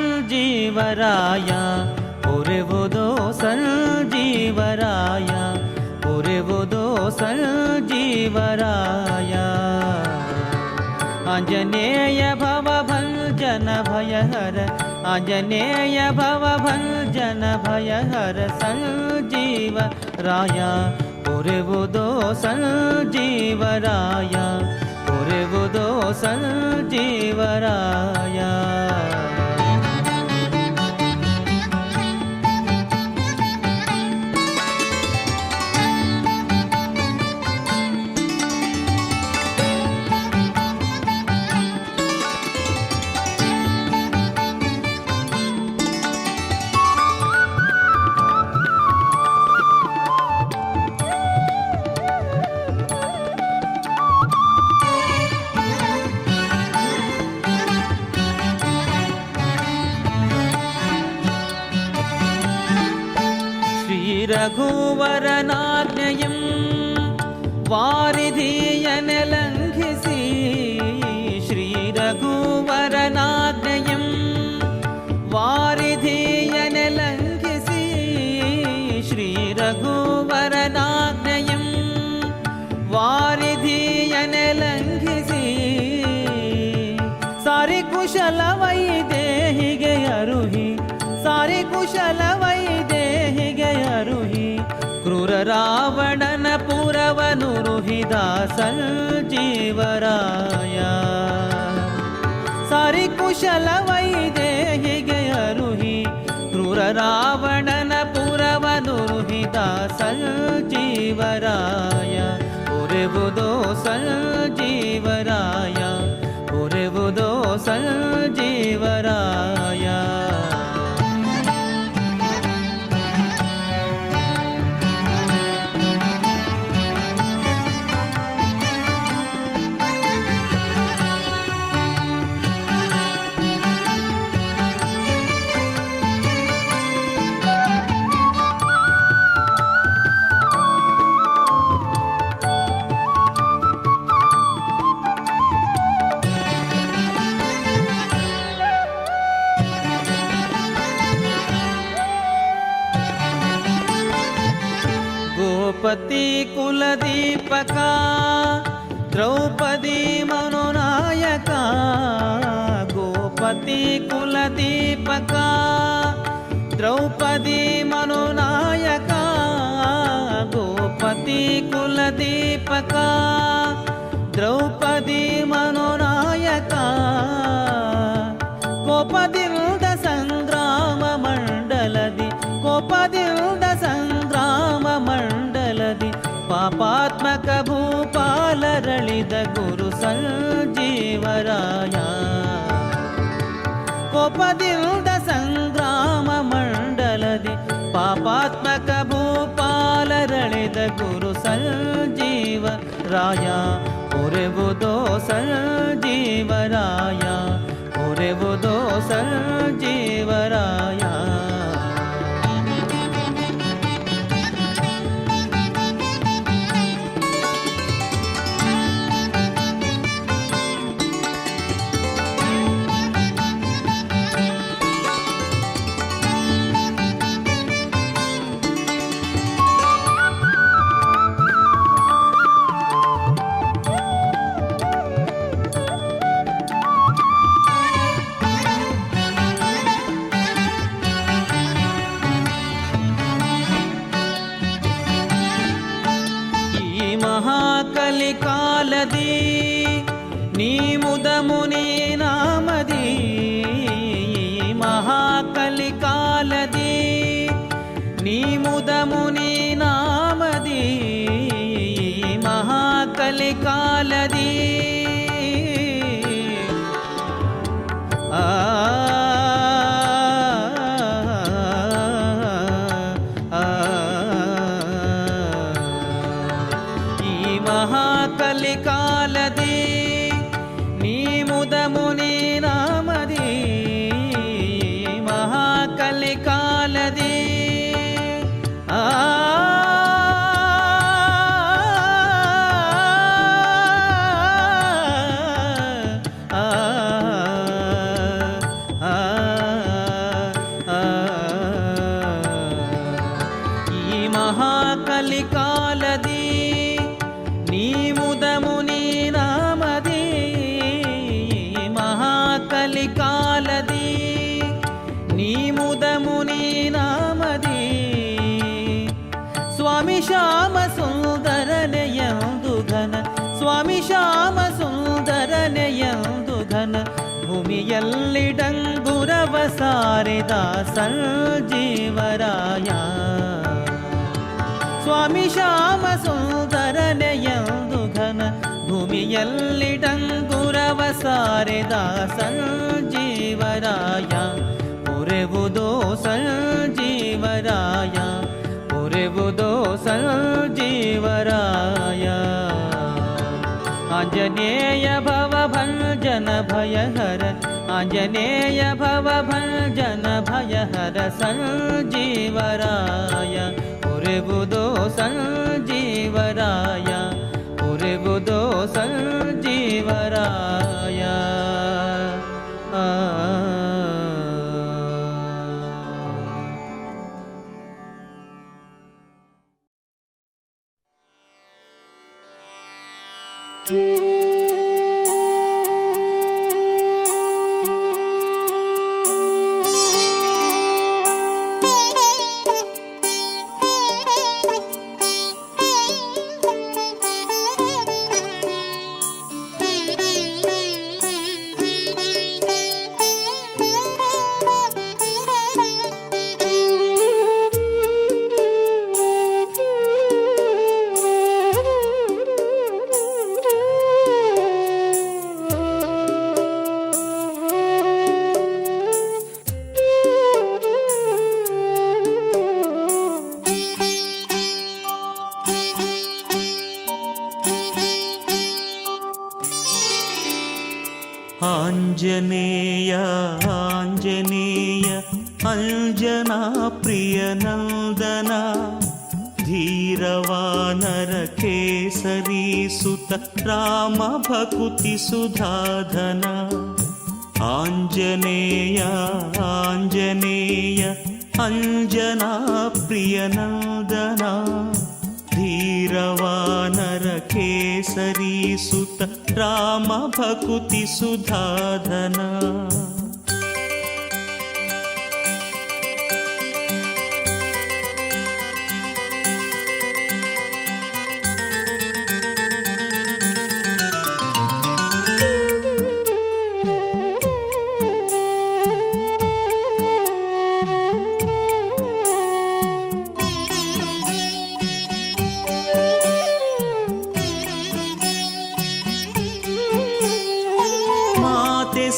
ಸಂಜೀವರಾಯ ಪೊರೆವುದೋ ಸಂಜೀವರಾಯ ಪೊರೆವುದೋ ಸಂಜೀವರಾಯ ಆಂಜನೇಯ ಭವಭಂಜನ ಭಯಹರ ಆಂಜನೇಯ ಭವಭಂಜನ ಭಯಹರ ಸಂಜೀವರಾಯ ಪೊರೆವುದೋ ಸಂಜೀವರಾಯ ಪೊರೆವುದೋ ಸಂಜೀವರಾಯ. ರಘುವರನಾಜ್ಞೆಯಂ ವಾರಿಧಿಯನೆ ಲಂಘಿಸಿ ಶ್ರೀ ರಘುವರನಾಜ್ಞೆಯಂ ವಾರಿಧಿಯನೆ ಲಂಘಿಸಿ ಶ್ರೀ ರಘುವರನಾಜ್ಞೆಯಂ ವಾರಿಧಿಯನೆ ಲಂಘಿಸಿ ಸಾರಿ ಕುಶಲ ವೈದೇಹಿಗೆ ಅರುಹಿ ಸಾರಿ ಕುಶಲ ವೈದೇಹಿಗೆ ಅರುಹಿ ಕ್ರೂರ ರಾವಣನ ಪುರವನು ರುಹಿದ ಸಂಜೀವರಾಯ ಸಾರಿ ಕುಶಲ ವೈದೇಹಿಗೆ ಅರುಹಿ ಕ್ರೂರ ರಾವಣನ ಪುರವನು ರುಹಿದ ಸಂಜೀವರಾಯ ಪೊರೆವುದೋ ಸಂಜೀವರಾಯ ಪೊರೆವುದೋ ಸಂಜೀವರಾಯ ಗೋಪತಿ ಕುಲದೀಪಕ ದ್ರೌಪದಿ ಮನೋನಾಯಕ ಗೋಪತಿ ಕುಲದೀಪಕ ದ್ರೌಪದಿ ಮನೋನಾಯಕ ಗೋಪತಿ ಕುಲದೀಪಕ ದ್ರೌಪದಿ ಮನೋನಾಯಕ ಕೋಪದಿಂದ ಸಂಗ್ರಾಮ ಮಂಡಲದಿ ಕೋಪದಿಂದ ಸಂಗ್ರಾಮ ಮಂಡಲದಿ ಪಾಪಾತ್ಮಕ ಭೂಪಾಲರಳಿದ ಗುರು ಸಂಜೀವರಾಯ ಕೋಪದಿಂದ ಸಂಗ್ರಾಮ ಮಂಡಲದಿ ಪಾಪಾತ್ಮಕ ಭೂಪಾಲರಳಿದ ಗುರು ಸಂಜೀವರಾಯ ಪೊರೆವುದೋ ಸಂಜೀವರಾಯ ಪೊರೆವುದೋ ಸಂಜೀವರಾಯ ಕಲಿಕಾಲದಿ ನೀ ಮುದ ಮುನಿ ನಾಮದಿ ಮಹಾಕಲಿಕಾಲದಿ ನೀ ಮುದ ಮುನಿ ನಾಮದಿ ಮಹಾಕಲಿಕಾಲದಿ ಮಹಾಕಲಿಕಾಲದಿ ನೀ ಮುದ ಮುನಿ ನಾಮದಿ ಮಹಾಕಲಿಕಾಲದಿ ಈ ಮಹಾಕಲಿಕಾಲದಿ ನೀ ಮುದ ಮುನಿ ನಾಮದಿ ಮಹಾಕಲಿಕಾಲದಿ ನೀ ಮುದ ಮುನಿ ನಾಮದಿ ಸ್ವಾಮಿ ಶ್ಯಾಮ ಸುಂದರನೆಯಂದು ಘನ ಸ್ವಾಮಿ ಶ್ಯಾಮ ಸುಂದರನೆಯಂದು ಘನ ಭೂಮಿಯಲ್ಲಿ ಡಂಗುರವ ಸಾರಿದ ಸಂಜೀವರಾಯ ಸ್ವಾಮಿ ಶ್ಯಾಮ ಸುಂದರನೆಯಂದು ಘನ ಭೂಮಿಯಲ್ಲಿ ಡಂಗುರವ ಸಾರಿದ ಸಂಜೀವರಾಯ ಪೊರೆವುದೋ ಸಂಜೀವರಾಯ ಪೊರೆವುದೋ ಸಂಜೀವರಾಯ ಆಂಜನೇಯ ಭವಭಂಜನ ಭಯಹರ ಆಂಜನೇಯ ಭವಭಂಜನ ಭಯಹರ ಸಂಜೀವರಾಯ ಪೊರೆಬುದೋ ಸಂಜೀವರಾಯ ಪೊರೆಬುದೋ ಸಂಜೀವರಾಯ ಆಂಜನೇಯ ಆಂಜನೇಯ ಅಂಜನಾ ಪ್ರಿಯ ನಂದನ ಧೀರವಾನರ ಕೇಸರಿ ಸುತ ರಾಮ ಭಕುತಿ ಸುಧಾಧನ ಆಂಜನೇಯ ಆಂಜನೇಯ ಅಂಜನಾ ಪ್ರಿಯ ನಂದನ ಧೀರವಾನರ ಕೇಸರಿ ಸುತ ರಾಮ ಭಕುತಿ ಸುಧಾಧನ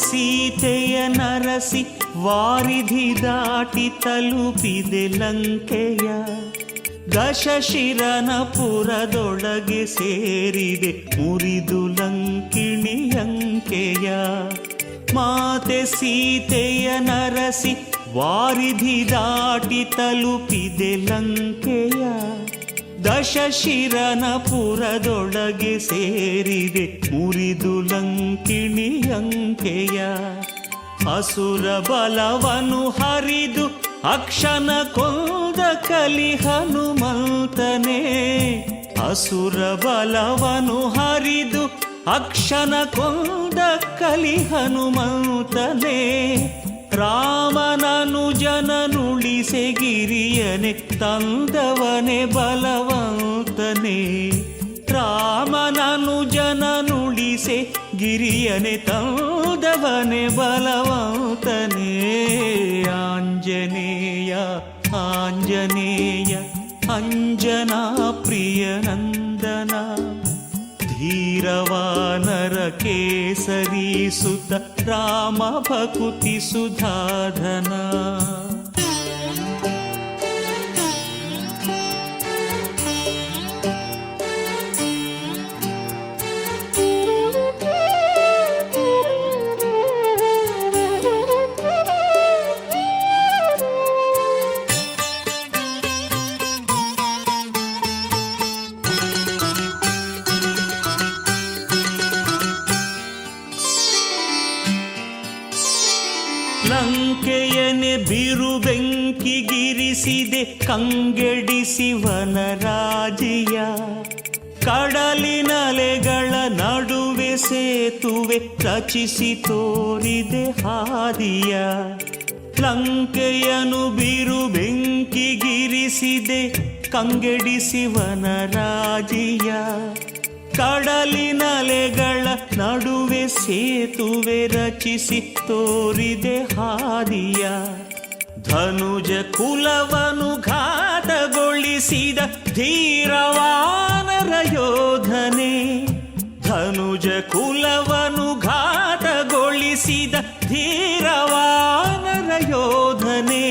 ಸೀತೆಯ ನರಸಿ ವಾರಿಧಿ ದಾಟಿ ತಲುಪಿದೆ ಲಂಕೆಯ ದಶಶಿರನ ಪುರದೊಳಗೆ ಸೇರಿದೆ ಮುರಿದು ಲಂಕಿಣಿಯಂಕೆಯ ಮಾತೆ ಸೀತೆಯ ನರಸಿ ವಾರಿಧಿ ದಾಟಿ ತಲುಪಿದೆ ಲಂಕೆಯ ದಶಶಿರನ ಪುರದೊಳಗೆ ಸೇರಿದೆ ಮುರಿದು ಲಂಕಿಣಿಯಂಕೆಯ ಅಸುರ ಬಲವನು ಹರಿದು ಅಕ್ಷನ ಕೊಂದ ಕಲಿ ಹನುಮಂತನೇ ಅಸುರ ಬಲವನು ಹರಿದು ಅಕ್ಷನ ಕೊಂದ ಕಲಿ ಹನುಮಂತನೇ ರಾಮನನುಜನನುಳಿಸೆ ಗಿರಿಯನೆ ತಂದವನೆ ಬಲವಂತನೇ ರಾಮನನುಜನನುಳಿಸೆ ಗಿರಿಯನೆ ತಂದವನೆ ಬಲವಂತನೇ ಆಂಜನೇಯ ಆಂಜನೇಯ ಅಂಜನಾ ಪ್ರಿಯ ನಂದನ ಧೀರವಾನರ ಕೇಸರಿ ಸುತ ರಾಮ ಭಕುತಿ ಸುಧಾಧನ ಲಂಕೆಯನೆ ಬಿರು ಬೆಂಕಿಗಿರಿಸಿದೆ ಕಂಗೆಡಿಸಿ ವನರಾಜಿಯ ಕಡಲಿನಲೆಗಳ ನಡುವೆ ಸೇತುವೆ ರಚಿಸಿ ತೋರಿದೆ ಹಾದಿಯ ಲಂಕೆಯನು ಬಿರು ಬೆಂಕಿಗಿರಿಸಿದೆ ಕಂಗೆಡಿಸಿ ವನರಾಜಿಯ ಕಡಲಿನಲೆಗಳ ನಡುವೆ ಸೇತುವೆ ರಚಿಸಿ ತೋರಿದೆ ಹಾದಿಯ ಧನುಜ ಕುಲವನು ಘಾತಗೊಳಿಸಿದ ಧೀರವಾನರ ಯೋಧನೆ ಧನುಜ ಕುಲವನು ಘಾತಗೊಳಿಸಿದ ಧೀರವಾನರ ಯೋಧನೆ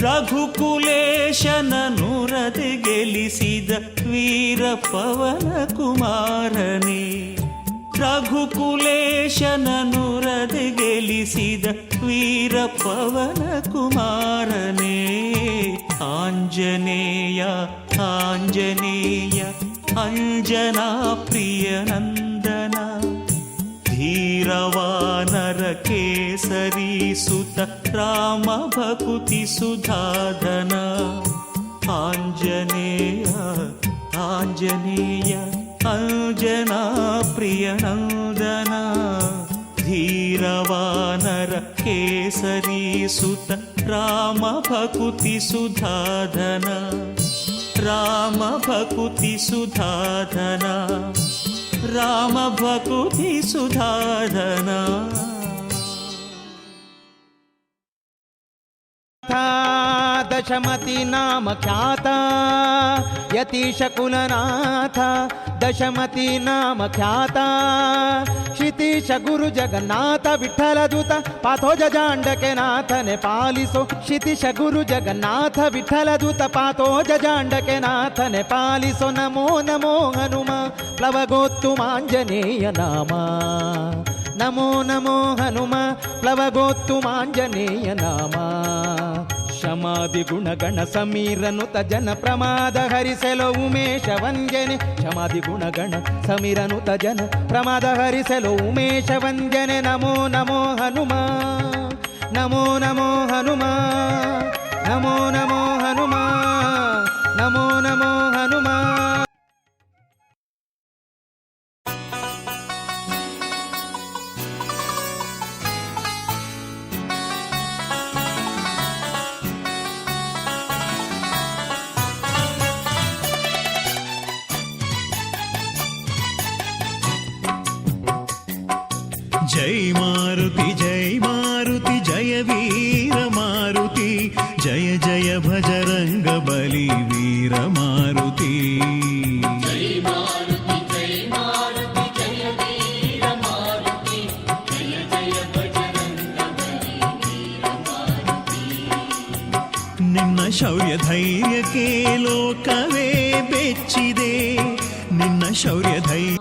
ರಘುಕುಲೇಶನ ನುರದೆ ಗೆಲಿಸಿದ ವೀರ ಪವನ ಕುಮಾರನೇ ರಘುಕುಲೇಶನನುರದೆ ಗೆಲಿಸಿದ ವೀರ ಪವನ ಕುಮಾರನೇ ಆಂಜನೇಯ ಆಂಜನೇಯ ಅಂಜನಾ ಪ್ರಿಯ ನಂದನ ಧೀರವಾನರ ಕೇಸರಿ ಸುತ ರಾಮ ಭಕುತಿ ಸುಧಾಧನ ಆಂಜನೇಯ ಆಂಜನೇಯ ಅಂಜನಾ ಪ್ರಿಯ ನಂದನ ಧೀರವಾನರ ಕೇಸರಿ ಸುತ ರಾಮ ಭಕುತಿ ಸುಧಾಧನ ರಾಮ ಭಕುತಿ ಸುಧಾಧನ ರಾಮ ಭಕುತಿ ಸುಧಾಧನ दशमति नाम ख्याता यतीश कुलनाथ दशमति नाम ख्याता क्षितीश गुरु जगन्नाथ विठ्ठल दूत पाथोज जांडके नाथने पालिसो क्षितीश गुरु जगन्नाथ विठ्ठल दूत पाथोज जांडके नाथने पालिसो नमो नमो हनुम प्लवगोत्तुमांजनेय नाम नमो नमो हनुम प्लवगोत्तुमांजनेय नाम क्षमादि गुणगण समीरनुत जन प्रमाद हरिसेलो उमेश वंजने क्षमादि गुणगण समीरनुत जन प्रमाद हरिसेलो उमेश वंजने नमो नमो हनुमा नमो नमो हनुमा नमो नमो हनुमा नमो नमो हनुमा जय मारुति जय वीर मारुति जय जय भजरंग बली वीर मारुति जय मारुति जय वीर मारुति जय जय भजरंग बली वीर मारुति निन्न शौर्य धैर्यಕ್ಕೆ ಲೋಕವೇ ಬೆಚ್ಚಿದೆ ನಿನ್ನ ಶೌರ್ಯ ಧೈರ್ಯ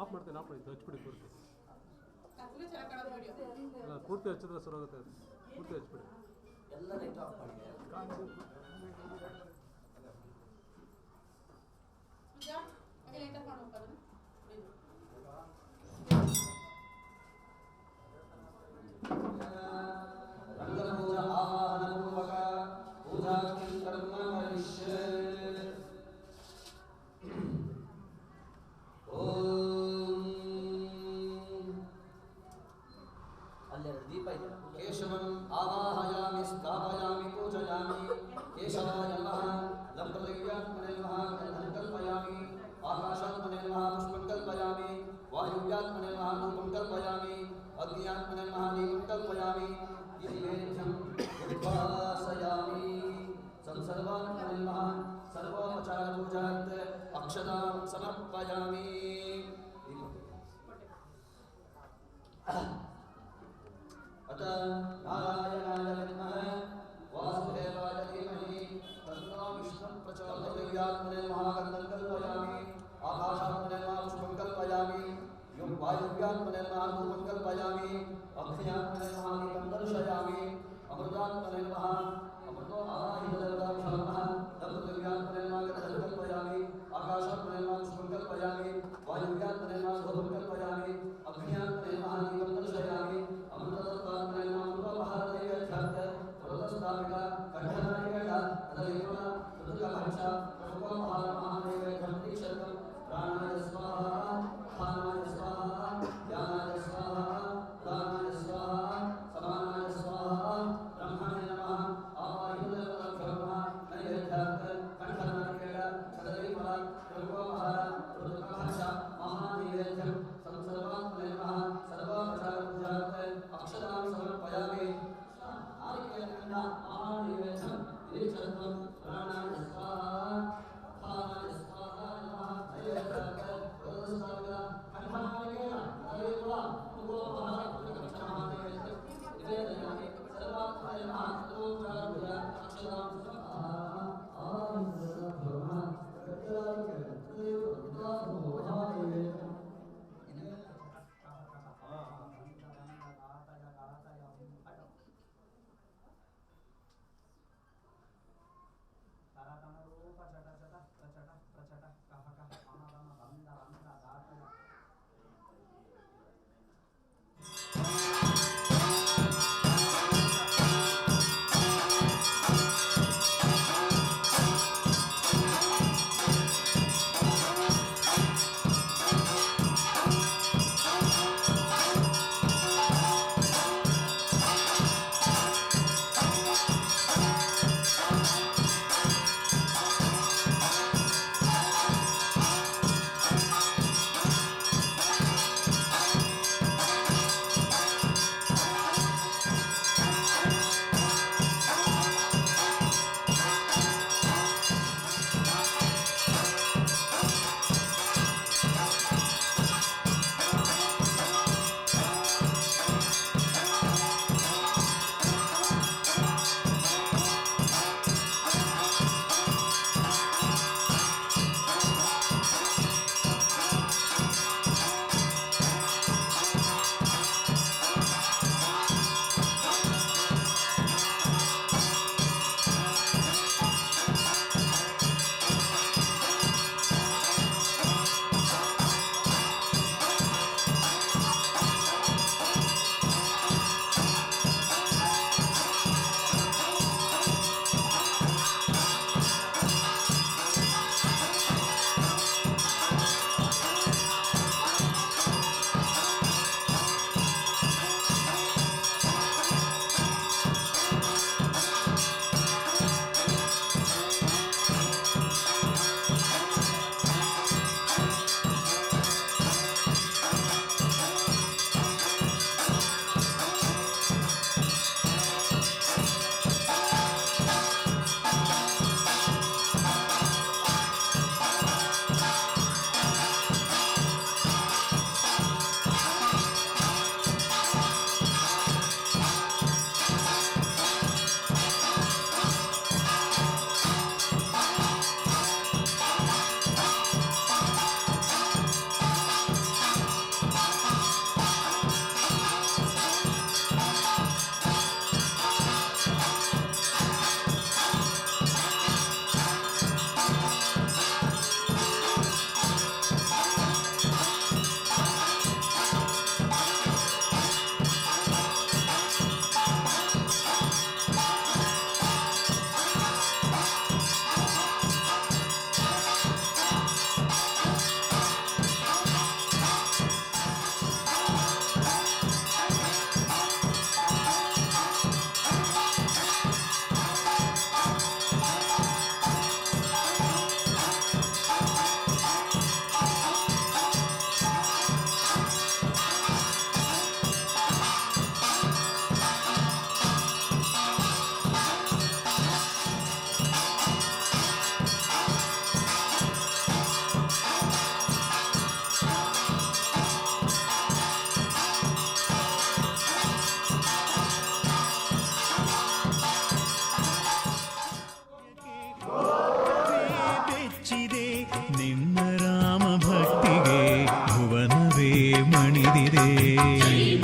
ಆಫ್ ಮಾಡ್ತೇನೆ ಹಚ್ಬಿಡಿ ಪೂರ್ತಿ ಅಲ್ಲ ಪೂರ್ತಿ ಹಚ್ಚಿದ್ರೆ ಸರ್ ಆಗುತ್ತೆ ಪೂರ್ತಿ ಹಚ್ಬಿಡಿ ಎಲ್ಲ ಲೈಟ್ ಆಫ್ ಮಾಡಿ ರಂಗಪೂಜಾ ಆವಾಹನ ಪೂರ್ವಕ ಪೂಜಾ ಕರ್ಮ ಕರಿಷ್ಯೆ दीप केशवम् आवाहयामि स्थापयामि पूजयामि केशवाय नमः लम्बलिङ्गात्मने नमः गन्धं कल्पयामि आकाशात्मने नमः पुष्पं कल्पयामि वायुव्यात्मने नमः धूपं कल्पयामि अग्न्यात्मने नमः दीपं कल्पयामि नैवेद्यं उद्वासयामि संसर्वात्मने नमः सर्वोपचारपूजार्थे अक्षतां समर्पयामि अत नारायणाय विद्महे वासुदेवाय धीमहि तन्नो विष्णुः प्रचोदयात्मने महागन्धं कल्पयामि आकाशात्मने पुष्पं कल्पयामि वायुव्यात्मने धूपं कल्पयामि अग्न्यात्मने दीपं दर्शयामि अमृतात्मने अमृतो आहितदेवताभ्यां पृथिव्यात्मने गन्धं कल्पयामि आकाशात्मने पुष्पं कल्पयामि वायुव्यात्मने धूपं कल्पयामि अग्न्यात्मने दीपं दर्शयामि अमृतत्वात्मने अमृतोपहारदैवध्यात् पुरतस्तापिका कण्ठनायिका तदलिपुना ऋतुकभक्ष प्रमुखमहानमहानैवेद्यं दीक्षितं प्राणाय स्वाहा खानाय स्वाहा ज्ञानाय स्वाहा दानाय स्वाहा समानाय स्वाहा ब्रह्मणे नमः आवाहितदेवताभ्यो नमः नैवेद्यात् कण्ठनाय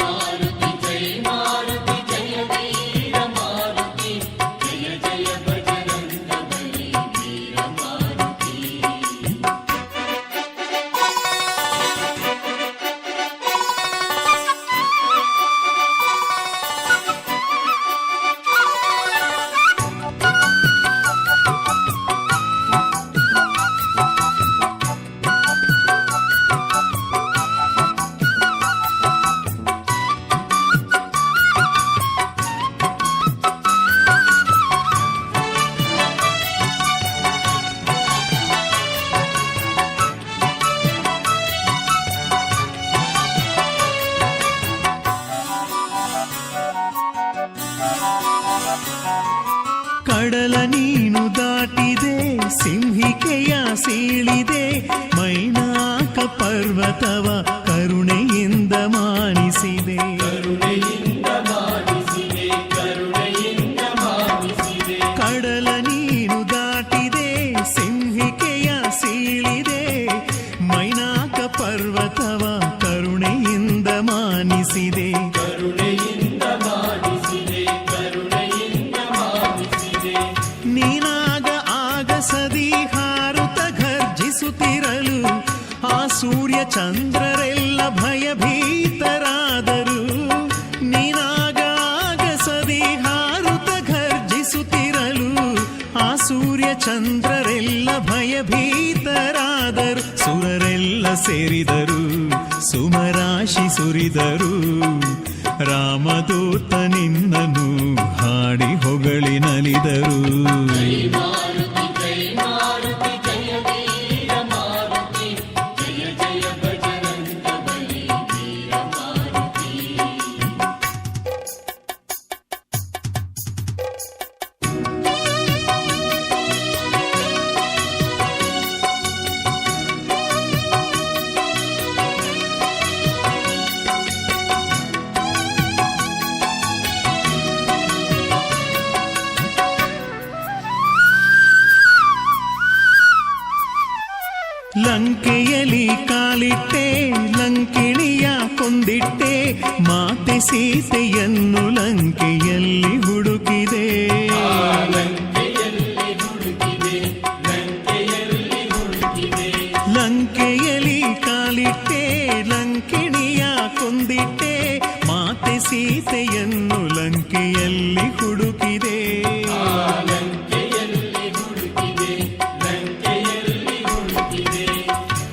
ಮಾರುತಿ ಜೈ ಮಾರುತಿ ಜಯ ವೀರ ಮಾರುತಿ ಜಯ ಜಯ ಬಜರಂಗ ಬಲಿ ವೀರ ಮಾರುತಿ. ಕಡಲ ನೀನು ದಾಟಿದೆ, ಸಿಂಹಿಕೆಯ ಸೀಳಿದೆ, ಮೈನಾಕ ಪರ್ವತವ ಕರುಣೆಯಿಂದ ಮಾನಿಸಿದೆ. ಕಡಲ ನೀನು ದಾಟಿದೆ, ಸಿಂಹಿಕೆಯ ಸೀಳಿದೆ, ಮೈನಾಕ ಪರ್ವತವ ಕರುಣೆಯಿಂದ ಮಾನಿಸಿದೆ. ನೀನಾಗ ಆಗಸದಿ ಹಾರುತ್ತ ಘರ್ಜಿಸುತ್ತಿರಲು ಆ ಸೂರ್ಯ ಚಂದ್ರರೆಲ್ಲ ಭಯಭೀತರಾದರು. ನೀನಾಗ ಆಗಸದಿ ಹಾರುತ್ತ ಘರ್ಜಿಸುತ್ತಿರಲು ಆ ಸೂರ್ಯ ಚಂದ್ರರೆಲ್ಲ ಭಯಭೀತರಾದರು. ಸುರರೆಲ್ಲ ಸೇರಿದರು, ಸುಮರಾಶಿ ಸುರಿದರು, ರಾಮದೂತ ನಿನ್ನನು ಹಾಡಿ ಹೊಗಳಿ ನಲಿದರು. ಜೈ ಮಾರುತಿ ಜೈ ಮಾರುತಿ ಜಯ ವೀರ ಮಾರುತಿ ಜಯ ಜಯ ಬಜರಂಗ ಬಲಿ ವೀರ ಮಾರುತಿ. ಲಂಕೆಯಲ್ಲಿ ಕಾಲಿಟ್ಟೆ, ಲಂಕಿಣಿಯ ಕೊಂದಿಟ್ಟೆ, ಮಾತೆ ಸೀತೆಯನ್ನು ಲಂಕೆಯಲ್ಲಿ ಹುಡುಕಿದೆ. ಲಂಕೆಯಲ್ಲಿ ಕಾಲಿಟ್ಟೆ, ಲಂಕಿಣಿಯ ಕೊಂದಿಟ್ಟೆ, ಮಾತೆ ಸೀತೆಯನ್ನು ಲಂಕೆಯಲ್ಲಿ ಹುಡುಕಿದೆ.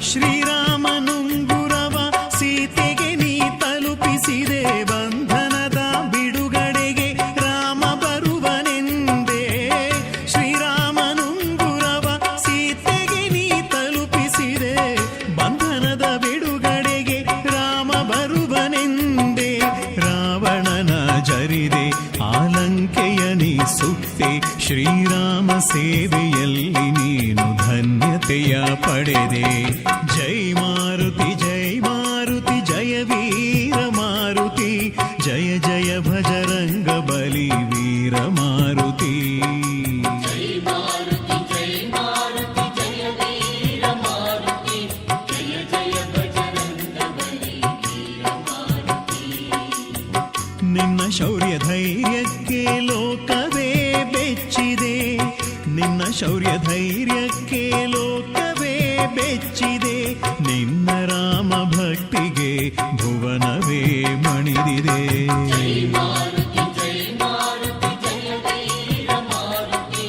ಶ್ರೀರಾಮನುಂಗುರವ ಸೀತೆಗೆ ನೀ ತಲುಪಿಸಿದೆ, ಬಂಧನದ ಬಿಡುಗಡೆಗೆ ರಾಮ ಬರುವನೆಂದೇ. ಶ್ರೀರಾಮನುಂಗುರವ ಸೀತೆಗೆ ನೀ ತಲುಪಿಸಿದೆ, ಬಂಧನದ ಬಿಡುಗಡೆಗೆ ರಾಮ ಬರುವನೆಂದೇ. ರಾವಣನ ಜರಿದೆ, ಆಲಂಕೆಯ ನೀ ಸುತ್ತೆ, ಶ್ರೀರಾಮ ಸೇವೆಯಲ್ಲಿ ನೀನು ಧನ್ಯತೆಯ ಪಡೆದೆ. ಜೈ ಮಾರುತಿ ಜೈ ಮಾರುತಿ ಜಯ ವೀರ ಮಾರುತಿ ಜಯ ಜಯ ಭಜರಂಗ ಬಲಿ ವೀರ ಮಾರುತಿ. ಜೈ ಮಾರುತಿ ಜೈ ಮಾರುತಿ ಜಯ ವೀರ ಮಾರುತಿ ಜಯ ಜಯ ಬಜರಂಗ ಬಲಿ ವೀರ ಮಾರುತಿ. ನಿನ್ನ ಶೌರ್ಯ ಧೈರ್ಯಕ್ಕೆ ಲೋಕವೇ ಬೆಚ್ಚಿದೆ, ನಿನ್ನ ಶೌರ್ಯ ಧೈರ್ಯಕ್ಕೆ ಲೋಕವೇ ಬೆಚ್ಚಿದೆ, ನಿನ್ನ ರಾಮ ಭಕ್ತಿಗೆ ಭುವನವೇ ಮಣಿದಿದೆ. ಜೈ ಮಾರುತಿ ಜೈ ಮಾರುತಿ ಜಯ ವೀರ ಮಾರುತಿ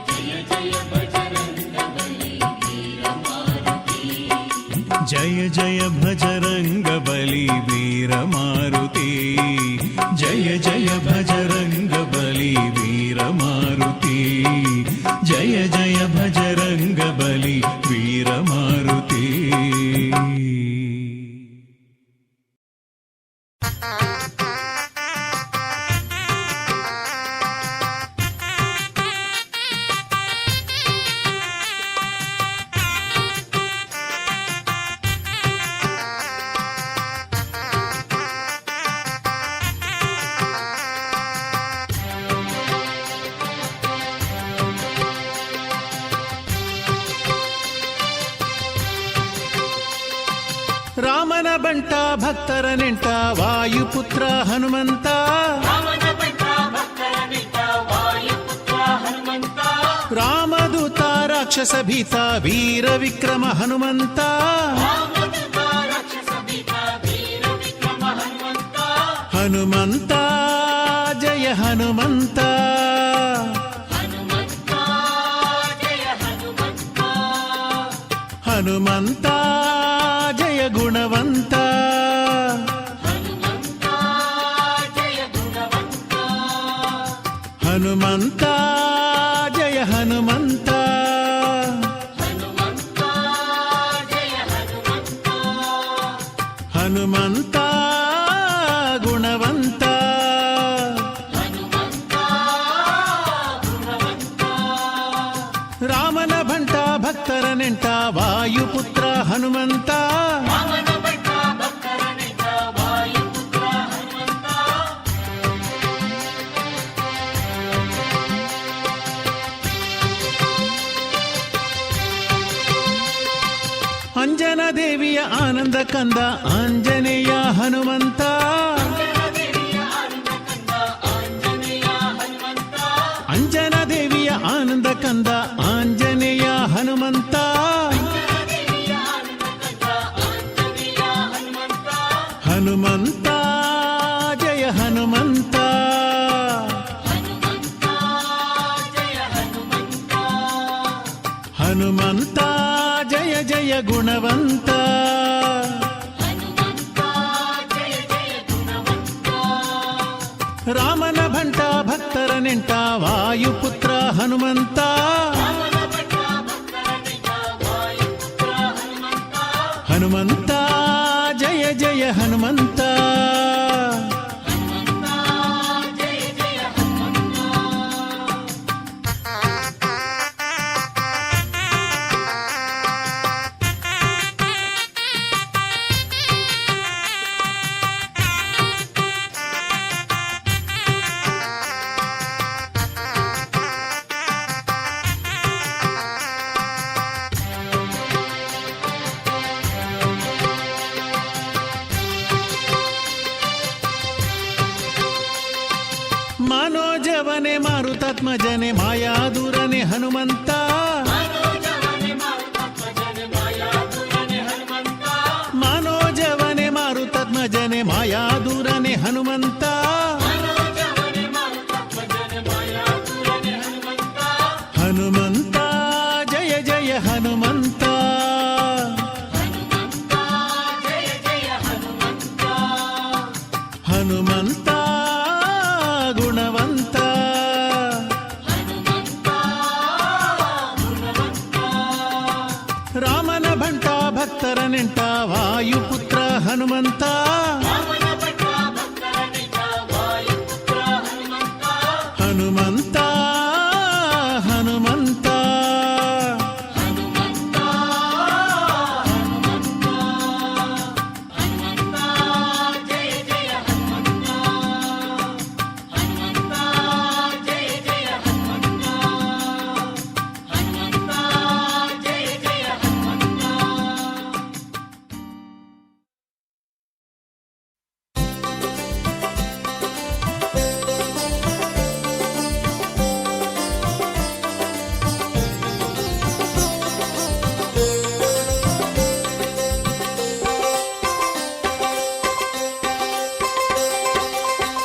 ಜಯ ಜಯ ಬಜರಂಗ ಬಲಿ ವೀರ ಮಾರುತಿ. ಜಯ ಜಯ ಭಜರಂಗ ಬಲಿ ವೀರ ಮಾರುತಿ, ಜಯ ಜಯ ಭಜರಂಗ ಬಲಿ ವೀರ ಮಾರುತಿ, ಜಯ ಜಯ ಭಜರಂಗ ಬಲಿ ವೀರ ಮಾರುತಿ. ಬಂಟ ಭಕ್ತರ ನೆಂಟ ವಾಯುಪುತ್ರ ಹನುಮಂತ ರಾಮದೂತ ರಾಕ್ಷಸ ಭೀತ ವೀರ ವಿಕ್ರಮ ಹನುಮಂತ ಹನುಮಂತ ಜಯ ಹನುಮಂತ ಹನುಮಂತ ಜಯ ಗುಣವಂತ ಹನುಮಂತ ಜಯ ಹನುಮಂತ ಹನುಮಂತ ಗುಣವಂತ ರಾಮನ ಭಂಟ ಭಕ್ತರ ನೆಂಟ ವಾಯುಪುತ್ರ ಹನುಮಂತ ಅಂಜನ ದೇವಿಯ ಆನಂದ ಕಂದ ಆಂಜನೇಯ ಹನುಮಂತ ಅಂಜನ ದೇವಿಯ ಆನಂದ ಕಂದ ಆಂಜನೇಯ ಹನುಮಂತ ಹನುಮಂತ ಜಯ ಹನುಮಂತ ಹನುಮಂತ ಜಯ ಜಯ ಗುಣವಂತ ರಾಮನ ಭಂಟ ಭಕ್ತರ ನೆಂಟ ವಾಯುಪುತ್ರ ಹನುಮಂತ ಹನುಮಂತ ಜಯ ಜಯ ಹನುಮಂತ ಮನೋಜವನೆ ಮಾರುತಾತ್ಮಜನೆ ಮಾಯಾದೂರನೆ ಹನುಮಂತ ಮನೋಜವನೆ ಮಾರುತಾತ್ಮಜನೆ ಮಾಯಾದೂರನೆ ಹನುಮಂತ ಹನುಮಂತ ಜಯ ಜಯ ಹನುಮಂತ ಹನುಮಂತ ಗುಣವಂತ ರಾಮನ ಭಂಟ ಭಕ್ತರ ನೆಂಟ ವಾಯುಪುತ್ರ ಹನುಮಂತ ಹನುಮಂತ ಹನುಮಂತ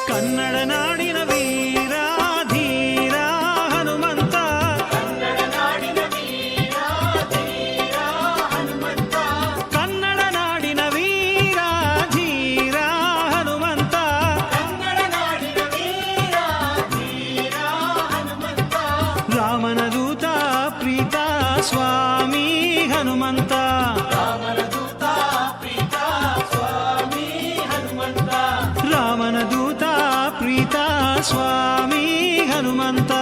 ಕನ್ನಡ ನಾಡಿನ ವೀರ ಧೀರ ಹನುಮಂತ ಕನ್ನಡ ನಾಡಿನ ವೀರ ಧೀರ ಹನುಮಂತ ರಾಮನ ದೂತ ಪ್ರೀತ ಸ್ವಾಮಿ ಹನುಮಂತ ರಾಮನ ದೂತ ಪ್ರೀತ ಸ್ವಾಮಿ ಹನುಮಂತ